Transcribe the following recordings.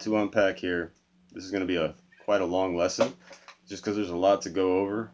To unpack here. This is going to be quite a long lesson just because there's a lot to go over.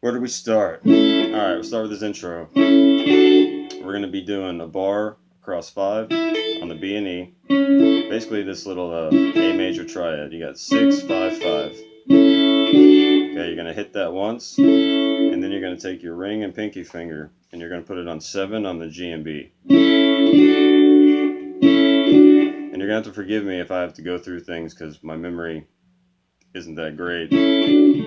Where do we start? Alright, we'll start with this intro. We're going to be doing a bar across 5 on the B and E. Basically this little A major triad. You got 6, 5, 5. Okay, you're going to hit that once, and then you're going to take your ring and pinky finger and you're going to put it on 7 on the G and B. And you're going to have to forgive me if I have to go through things because my memory isn't that great. And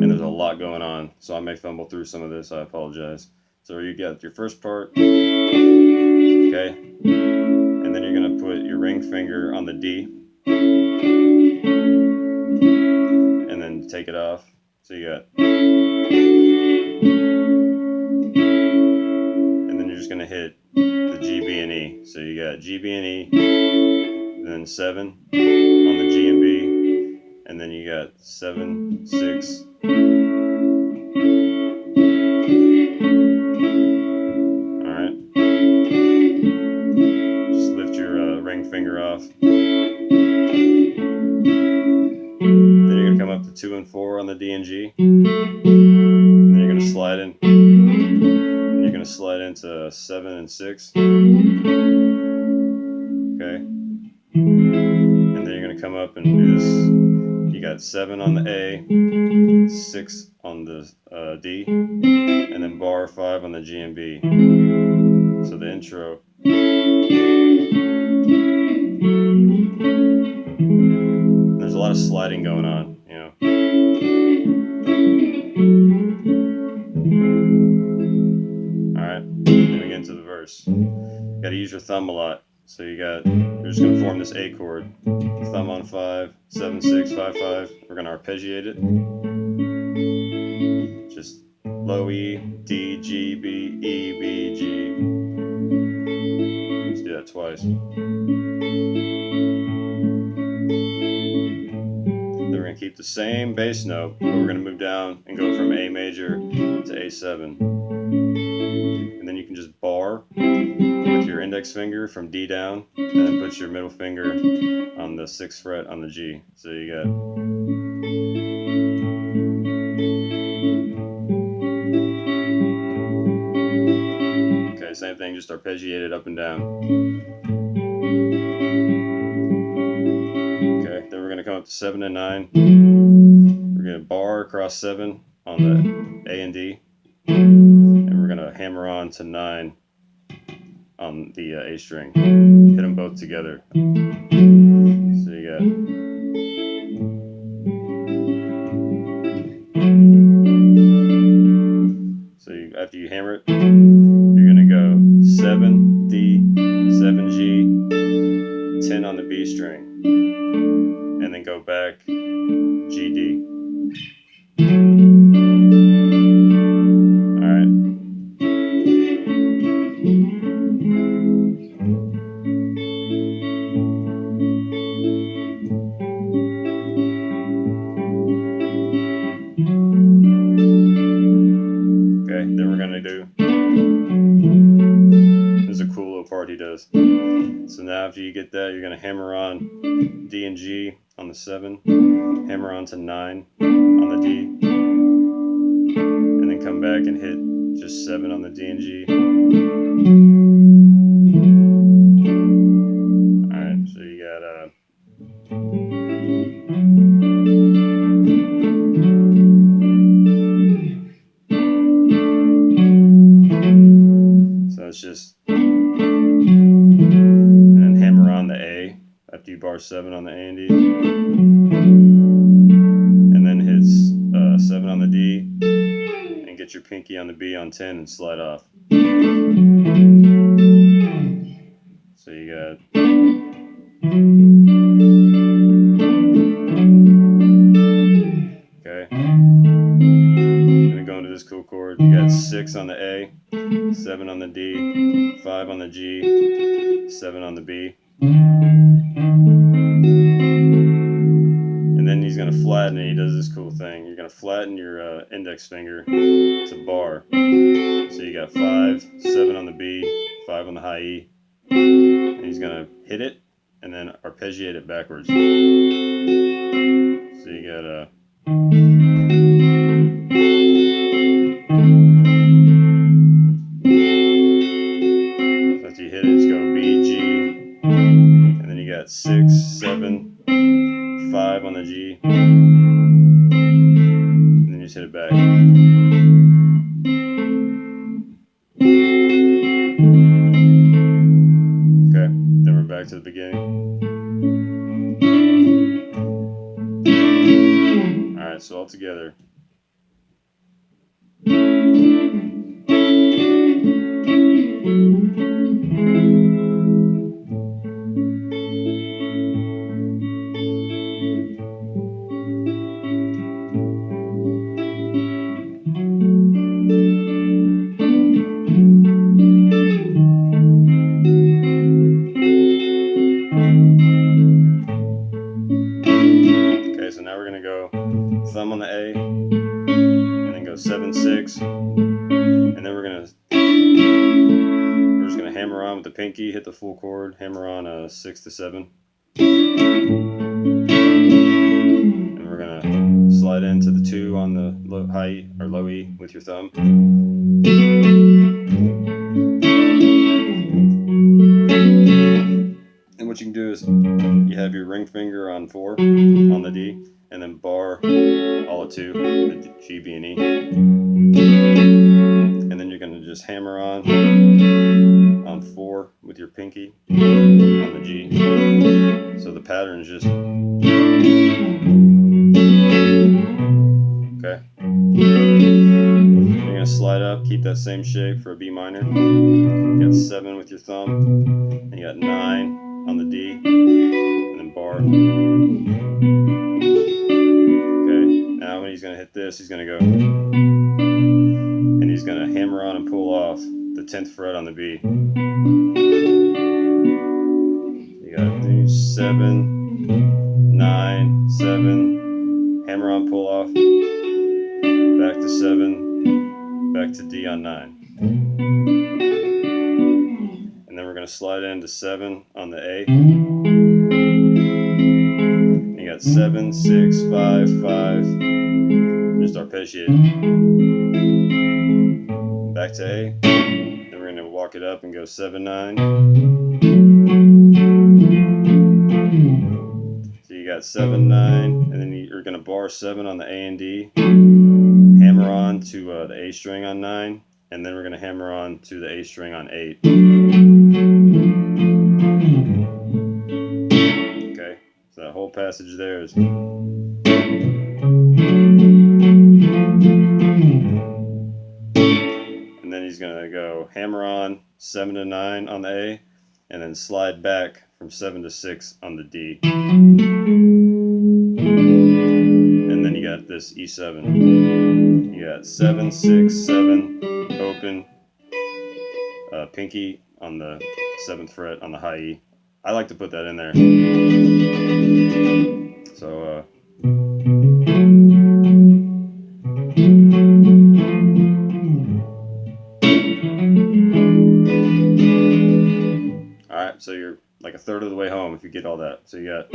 there's a lot going on, so I may fumble through some of this. I apologize. So you got your first part, okay? And then you're going to put your ring finger on the D. And then take it off. So you got... And then you're just going to hit the G, B, and E. So you got G, B, and E, then 7 on the G and B, and then you got 7, 6. Alright. Just lift your ring finger off. Then you're going to come up to 2 and 4 on the D and G. And then you're going to slide in. You're going to slide into 7 and 6. Okay. And then you're going to come up and do this. You got 7 on the A, 6 on the D, and then bar 5 on the G and B. So the intro. There's a lot of sliding going on, you know. Alright, then we get into the verse. You gotta use your thumb a lot. So you're just gonna form this A chord. Thumb on 5, 7, 6, 5, 5. We're gonna arpeggiate it. Just low E, D, G, B, E, B, G. Let's do that twice. Then we're gonna keep the same bass note, but we're gonna move down and go from A major to A7. And then you can just bar with your index finger from D down, and then put your middle finger on the 6th fret on the G. So you got okay, same thing, just arpeggiate it up and down. Okay, then we're gonna come up to 7 and 9. We're gonna bar across 7 on the A and D, and we're gonna hammer on to 9 on the A string. Hit them both together. So you got after you hammer it, you're gonna go 7 D, 7 G, 10 on the B string, and then go back G D. All right. Okay, then we're gonna do. This is a cool little part he does. So now after you get that, you're gonna hammer on D and G on the 7, hammer on to 9 on the D, and then come back and hit just 7 on the D and G. Alright, so you got so it's just, and then hammer on the A after you bar 7 on the A and D, and then hits 7 on the D, and get your pinky on the B on 10 and slide off. So you got okay. Gonna go into this cool chord. You got 6 on the A, 7 on the D, 5 on the G, 7 on the B. And then he's gonna flatten it. He does this cool thing. You're gonna flatten your index finger to bar. So you got 5, 7 on the B, 5 on the high E. And he's gonna hit it and then arpeggiate it backwards. So you got after you hit it, just go B, G, and then you got 6, 7, 5 on the G, and then you just hit it back. Okay, then we're back to the beginning. Alright, so all together. So now we're gonna go thumb on the A, and then go 7, 6, and then we're just gonna hammer on with the pinky, hit the full chord, hammer on 6 to 7, and we're gonna slide into the 2 on the high E or low E with your thumb. And what you can do is you have your ring finger on 4 on the D, and then bar all of 2, the G, B, and E. And then you're going to just hammer on 4 with your pinky on the G. So the pattern is just okay. You're going to slide up, keep that same shape for a B minor. You got 7 with your thumb, and you got 9 on the D, and then bar. Okay, now when he's going to hit this, he's going to go, and he's going to hammer on and pull off the 10th fret on the B. You got 7, 9, 7, hammer on, pull off, back to 7, back to D on 9. And then we're going to to slide into 7 on the A. You got 7, 6, 5, 5. Just arpeggiate. Back to A. Then we're going to walk it up and go 7, 9. So you got 7, 9, and then you're going to bar 7 on the A and D. Hammer on to the A string on 9, and then we're going to hammer on to the A string on 8. Okay, so that whole passage there is. And then he's going to go hammer on 7 to 9 on the A, and then slide back from 7 to 6 on the D. And then you got this E7. You got 7, 6, 7, open, pinky on the 7th fret on the high E. I like to put that in there. So, alright, so you're like a third of the way home if you get all that. So you got.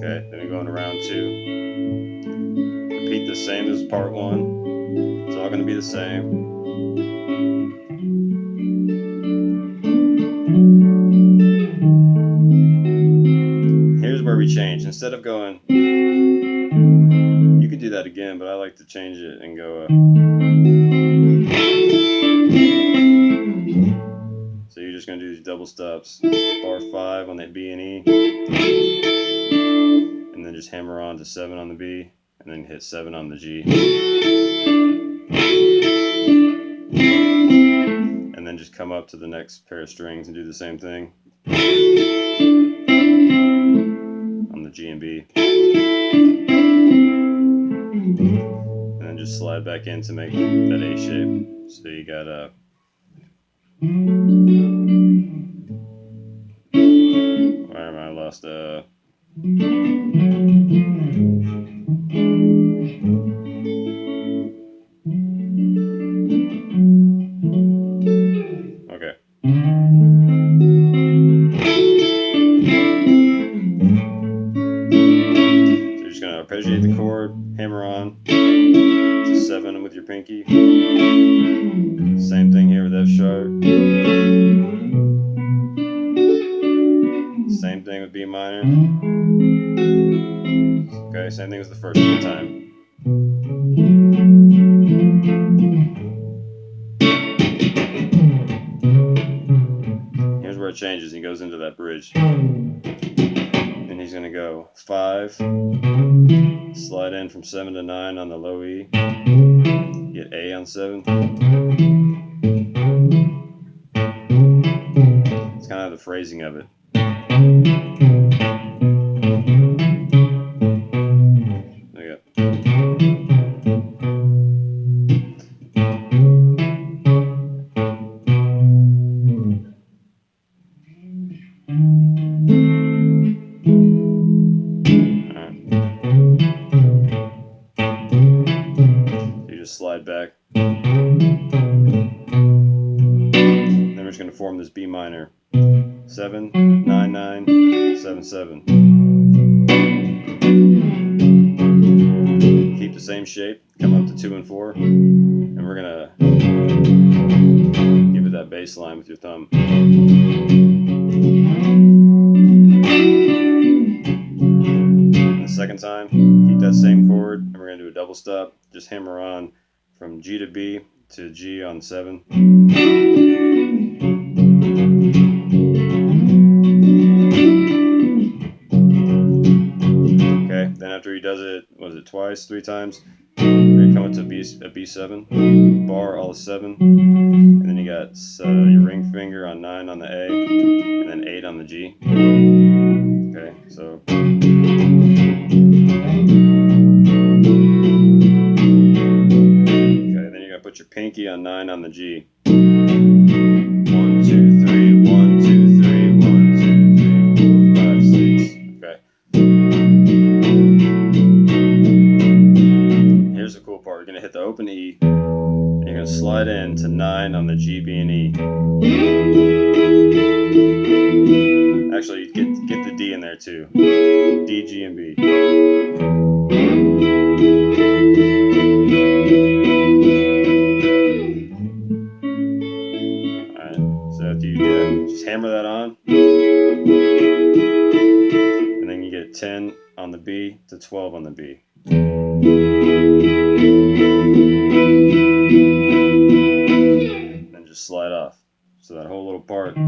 Okay, then we're going to round 2. Repeat the same as part 1. It's all going to be the same. Here's where we change. Instead of going, you could do that again, but I like to change it and go. So you're just going to do these double stops. Bar 5 on the B and E. And then just hammer on to 7 on the B, and then hit 7 on the G. And then just come up to the next pair of strings and do the same thing on the G and B. And then just slide back in to make that A shape. So you got a. Where am I? Lost a. Okay. So you're just going to arpeggiate the chord, hammer on to 7 with your pinky. Same thing here with F sharp. Same thing with B minor. Okay, same thing as the first time. Here's where it changes. He goes into that bridge. And he's going to go 5, slide in from 7 to 9 on the low E, get A on 7. It's kind of the phrasing of it. Slide back. Then we're just going to form this B minor. 7, 9, 9, 7, 7. Keep the same shape. Come up to 2 and 4. And we're going to give it that bass line with your thumb. And the second time, keep that same chord. And we're going to do a double stop. Just hammer on from G to B to G on 7. Okay, after he does it, was it twice, 3 times, we're going to come up to a B7, bar, all 7, and then you got your ring finger on 9 on the A, and then 8 on the G. Okay, so. Okay, then you're going to put your pinky on 9 on the G. 1, 2, 3, 1, 2, 3, 1, 2, 3, 4, 5, 6. Okay. Here's the cool part. You're going to hit the open E, and you're going to slide in to 9 on the G, B, and E. Actually, get the D in there too. D, G, and B. Alright, so after you do that, just hammer that on. And then you get 10 on the B to 12 on the B. Then just slide off. So that whole little part, yeah.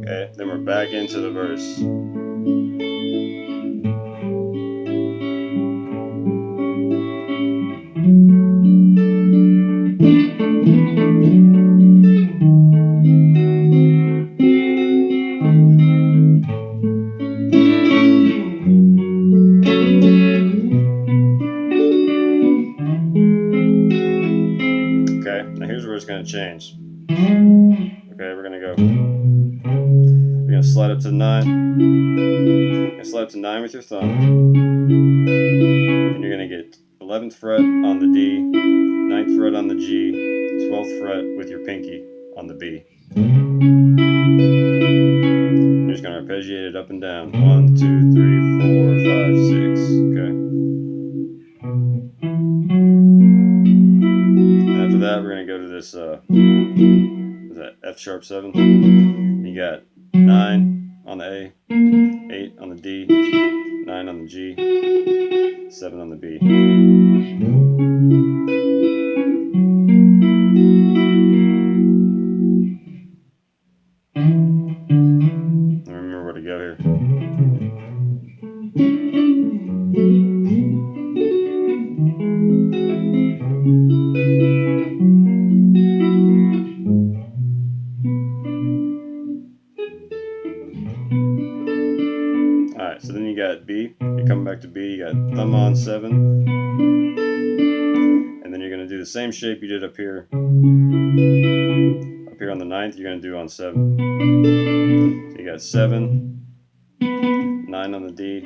Okay, then we're back into the verse. Okay, now here's where it's going to change. Okay, we're going to go. You're going to slide up to 9. You're going to slide up to 9 with your thumb. And you're going to get 11th fret on the D, 9th fret on the G, 12th fret with your pinky on the B. You're just going to arpeggiate it up and down. 1, 2, 3, 4, 5, 6. Okay. And after that, we're going to go to this, is that F sharp 7? You got 9 on the A, 8 on the D, 9 on the G, 7 on the B. Remember where to go here. Alright, so then you got B. You're coming back to B. You got thumb on 7. And then you're going to do the same shape you did up here. Up here on the 9th, you're going to do on 7. So you got 7, 9 on the D,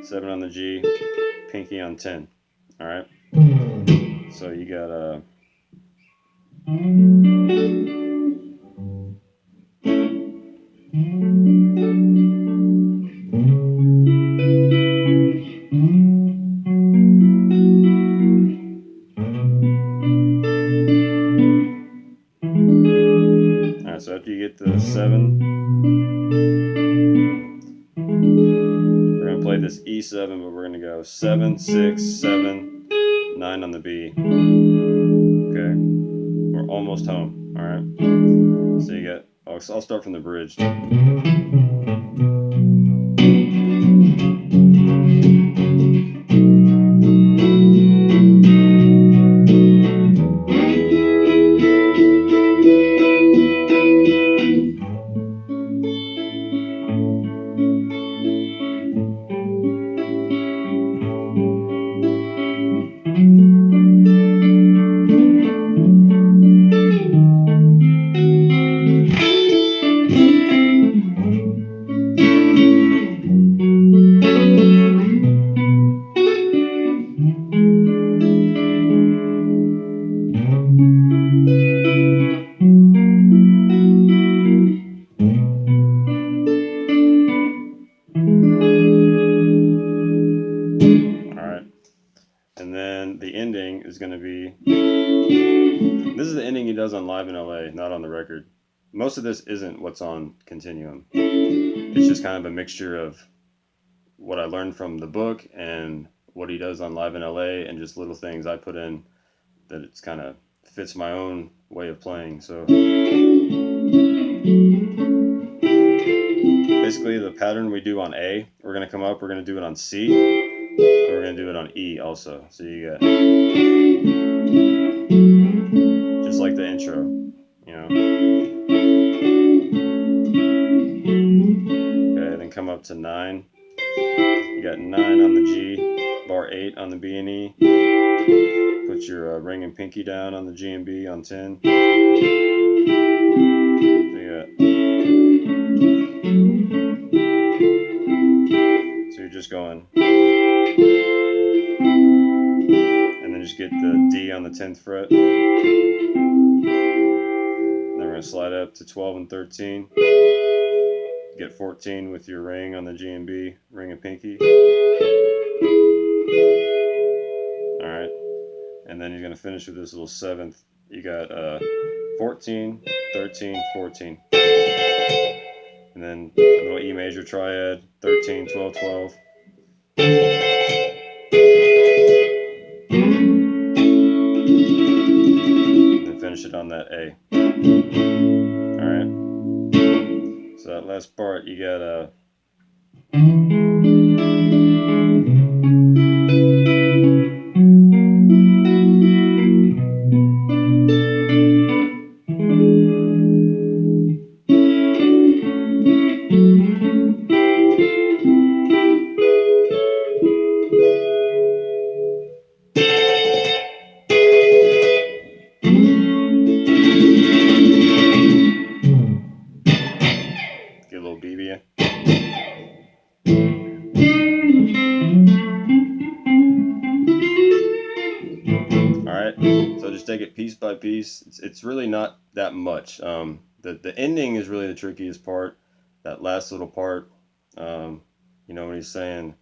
7 on the G, pinky on 10. Alright? So you got Alright, so after you get the 7, we're going to play this E7, but we're going to go 7, 6, 7, 9 on the B. Okay, we're almost home. Alright, so you got, I'll start from the bridge. Alright, and then the ending is going to be This is the ending he does on Live in LA, not on the record. Most of this isn't what's on Continuum. It's just kind of a mixture of what I learned from the book and what he does on Live in LA, and just little things I put in that it's kind of fits my own way of playing. So basically the pattern we do on A, we're going to come up, we're going to do it on C, and we're going to do it on E also. So you got just like the intro, you know. Okay, then come up to 9. You got 9 on the G, bar 8 on the B and E. Put your ring and pinky down on the G and B on 10. So you're just going, and then just get the D on the 10th fret. And then we're going to slide up to 12 and 13. Get 14 with your ring on the G and B, ring and pinky. Alright, and then you're going to finish with this little 7th. You got 14, 13, 14. And then a little E major triad, 13, 12, 12. And then finish it on that A. Alright. So that last part, you got get a little BB in. Alright, so just take it piece by piece. It's really not that much. The ending is really the trickiest part. That last little part, you know, when he's saying,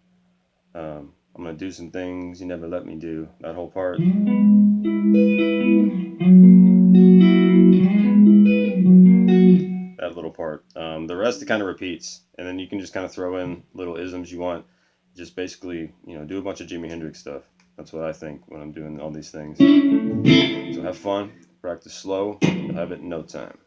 I'm going to do some things you never let me do. That whole part. That little part. The rest, it kind of repeats. And then you can just kind of throw in little isms you want. Just basically, you know, do a bunch of Jimi Hendrix stuff. That's what I think when I'm doing all these things. So have fun, practice slow, you'll have it in no time.